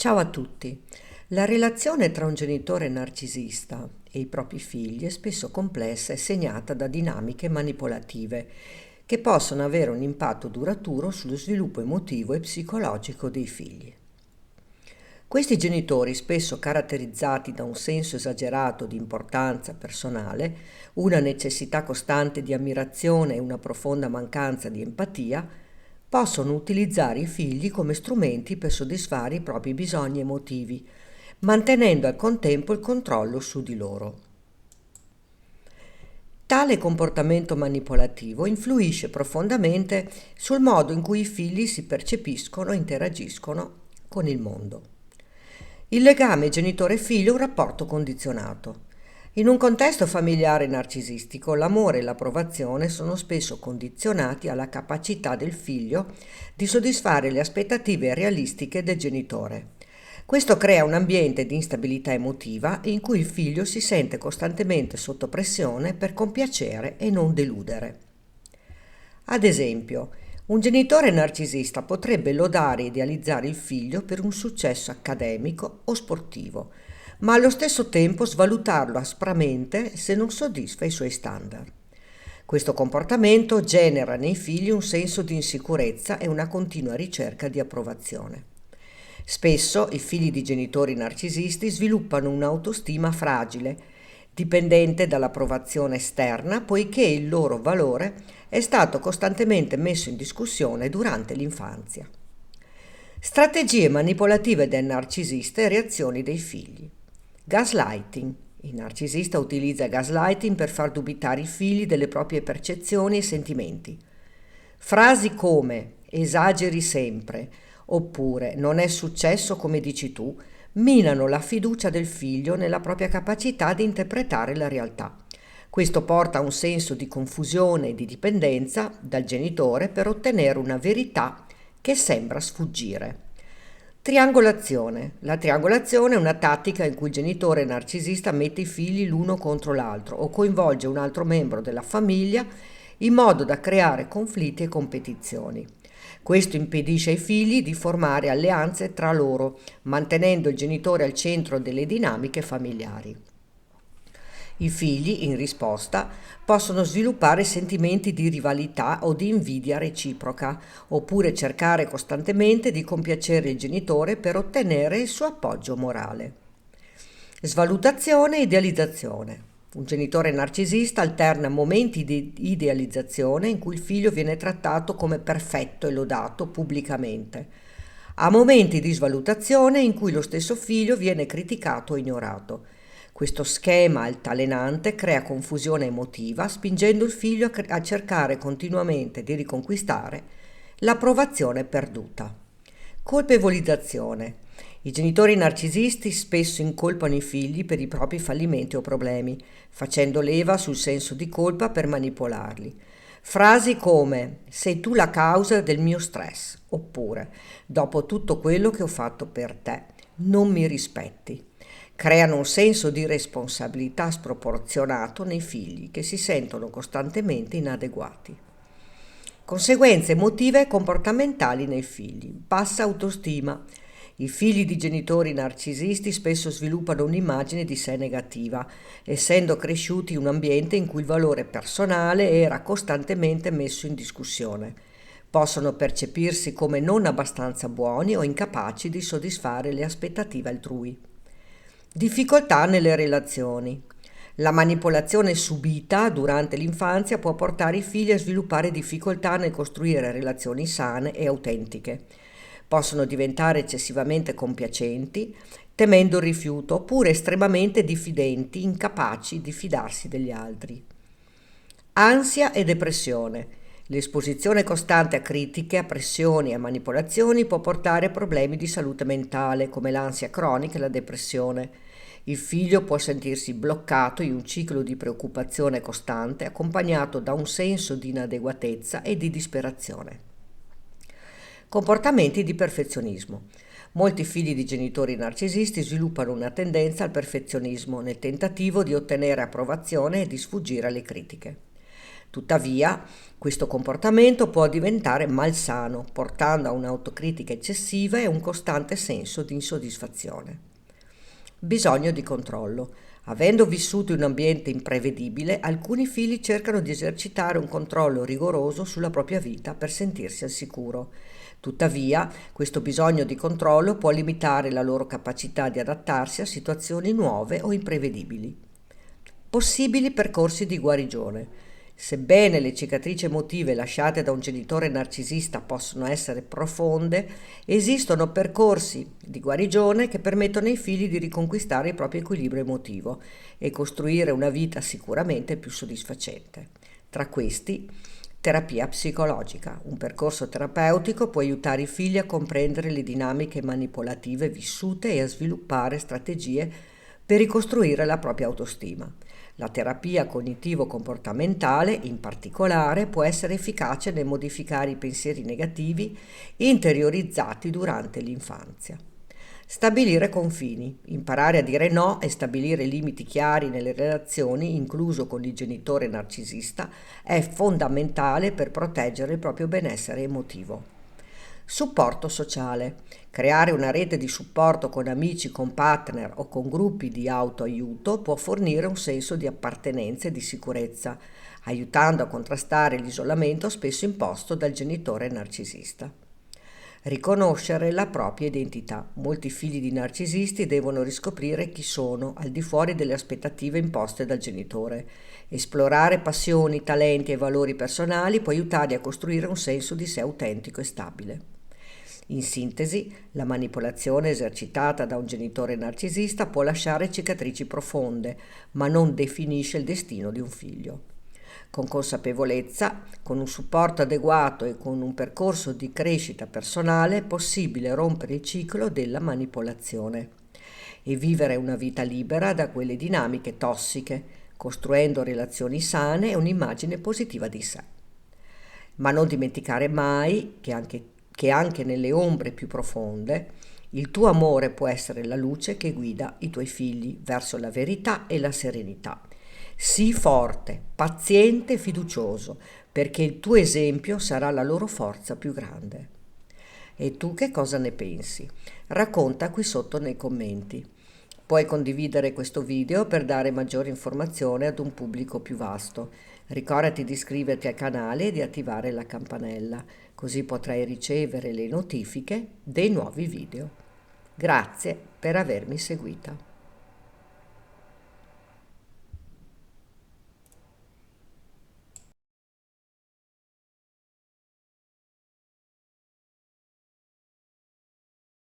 Ciao a tutti. La relazione tra un genitore narcisista e i propri figli è spesso complessa e segnata da dinamiche manipolative che possono avere un impatto duraturo sullo sviluppo emotivo e psicologico dei figli. Questi genitori, spesso caratterizzati da un senso esagerato di importanza personale, una necessità costante di ammirazione e una profonda mancanza di empatia, possono utilizzare i figli come strumenti per soddisfare i propri bisogni emotivi, mantenendo al contempo il controllo su di loro. Tale comportamento manipolativo influisce profondamente sul modo in cui i figli si percepiscono e interagiscono con il mondo. Il legame genitore-figlio è un rapporto condizionato. In un contesto familiare narcisistico, l'amore e l'approvazione sono spesso condizionati alla capacità del figlio di soddisfare le aspettative realistiche del genitore. Questo crea un ambiente di instabilità emotiva in cui il figlio si sente costantemente sotto pressione per compiacere e non deludere. Ad esempio, un genitore narcisista potrebbe lodare e idealizzare il figlio per un successo accademico o sportivo, ma allo stesso tempo svalutarlo aspramente se non soddisfa i suoi standard. Questo comportamento genera nei figli un senso di insicurezza e una continua ricerca di approvazione. Spesso i figli di genitori narcisisti sviluppano un'autostima fragile, dipendente dall'approvazione esterna, poiché il loro valore è stato costantemente messo in discussione durante l'infanzia. Strategie manipolative del narcisista e reazioni dei figli. Gaslighting. Il narcisista utilizza gaslighting per far dubitare i figli delle proprie percezioni e sentimenti. Frasi come esageri sempre oppure non è successo come dici tu minano la fiducia del figlio nella propria capacità di interpretare la realtà. Questo porta a un senso di confusione e di dipendenza dal genitore per ottenere una verità che sembra sfuggire. Triangolazione. La triangolazione è una tattica in cui il genitore narcisista mette i figli l'uno contro l'altro o coinvolge un altro membro della famiglia in modo da creare conflitti e competizioni. Questo impedisce ai figli di formare alleanze tra loro, mantenendo il genitore al centro delle dinamiche familiari. I figli, in risposta, possono sviluppare sentimenti di rivalità o di invidia reciproca, oppure cercare costantemente di compiacere il genitore per ottenere il suo appoggio morale. Svalutazione e idealizzazione. Un genitore narcisista alterna momenti di idealizzazione in cui il figlio viene trattato come perfetto e lodato pubblicamente, a momenti di svalutazione in cui lo stesso figlio viene criticato o ignorato. Questo schema altalenante crea confusione emotiva, spingendo il figlio a cercare continuamente di riconquistare l'approvazione perduta. Colpevolizzazione. I genitori narcisisti spesso incolpano i figli per i propri fallimenti o problemi, facendo leva sul senso di colpa per manipolarli. Frasi come sei tu la causa del mio stress oppure dopo tutto quello che ho fatto per te, non mi rispetti. Creano un senso di responsabilità sproporzionato nei figli che si sentono costantemente inadeguati. Conseguenze emotive e comportamentali nei figli. Bassa autostima. I figli di genitori narcisisti spesso sviluppano un'immagine di sé negativa, essendo cresciuti in un ambiente in cui il valore personale era costantemente messo in discussione. Possono percepirsi come non abbastanza buoni o incapaci di soddisfare le aspettative altrui. Difficoltà nelle relazioni. La manipolazione subita durante l'infanzia può portare i figli a sviluppare difficoltà nel costruire relazioni sane e autentiche. Possono diventare eccessivamente compiacenti, temendo il rifiuto, oppure estremamente diffidenti, incapaci di fidarsi degli altri. Ansia e depressione. L'esposizione costante a critiche, a pressioni e a manipolazioni può portare a problemi di salute mentale come l'ansia cronica e la depressione. Il figlio può sentirsi bloccato in un ciclo di preoccupazione costante accompagnato da un senso di inadeguatezza e di disperazione. Comportamenti di perfezionismo. Molti figli di genitori narcisisti sviluppano una tendenza al perfezionismo nel tentativo di ottenere approvazione e di sfuggire alle critiche. Tuttavia, questo comportamento può diventare malsano, portando a un'autocritica eccessiva e un costante senso di insoddisfazione. Bisogno di controllo. Avendo vissuto in un ambiente imprevedibile, alcuni figli cercano di esercitare un controllo rigoroso sulla propria vita per sentirsi al sicuro. Tuttavia, questo bisogno di controllo può limitare la loro capacità di adattarsi a situazioni nuove o imprevedibili. Possibili percorsi di guarigione. Sebbene le cicatrici emotive lasciate da un genitore narcisista possono essere profonde, esistono percorsi di guarigione che permettono ai figli di riconquistare il proprio equilibrio emotivo e costruire una vita sicuramente più soddisfacente. Tra questi, terapia psicologica. Un percorso terapeutico può aiutare i figli a comprendere le dinamiche manipolative vissute e a sviluppare strategie per ricostruire la propria autostima. La terapia cognitivo-comportamentale, in particolare, può essere efficace nel modificare i pensieri negativi interiorizzati durante l'infanzia. Stabilire confini. Imparare a dire no e stabilire limiti chiari nelle relazioni, incluso con il genitore narcisista, è fondamentale per proteggere il proprio benessere emotivo. Supporto sociale. Creare una rete di supporto con amici, con partner o con gruppi di autoaiuto può fornire un senso di appartenenza e di sicurezza, aiutando a contrastare l'isolamento spesso imposto dal genitore narcisista. Riconoscere la propria identità. Molti figli di narcisisti devono riscoprire chi sono al di fuori delle aspettative imposte dal genitore. Esplorare passioni, talenti e valori personali può aiutarli a costruire un senso di sé autentico e stabile. In sintesi, la manipolazione esercitata da un genitore narcisista può lasciare cicatrici profonde, ma non definisce il destino di un figlio. Con consapevolezza, con un supporto adeguato e con un percorso di crescita personale è possibile rompere il ciclo della manipolazione e vivere una vita libera da quelle dinamiche tossiche, costruendo relazioni sane e un'immagine positiva di sé. Ma non dimenticare mai che anche nelle ombre più profonde il tuo amore può essere la luce che guida i tuoi figli verso la verità e la serenità. Sii forte, paziente e fiducioso, perché il tuo esempio sarà la loro forza più grande. E tu che cosa ne pensi? Racconta qui sotto nei commenti. Puoi condividere questo video per dare maggiore informazione ad un pubblico più vasto. Ricordati di iscriverti al canale e di attivare la campanella, così potrai ricevere le notifiche dei nuovi video. Grazie per avermi seguita.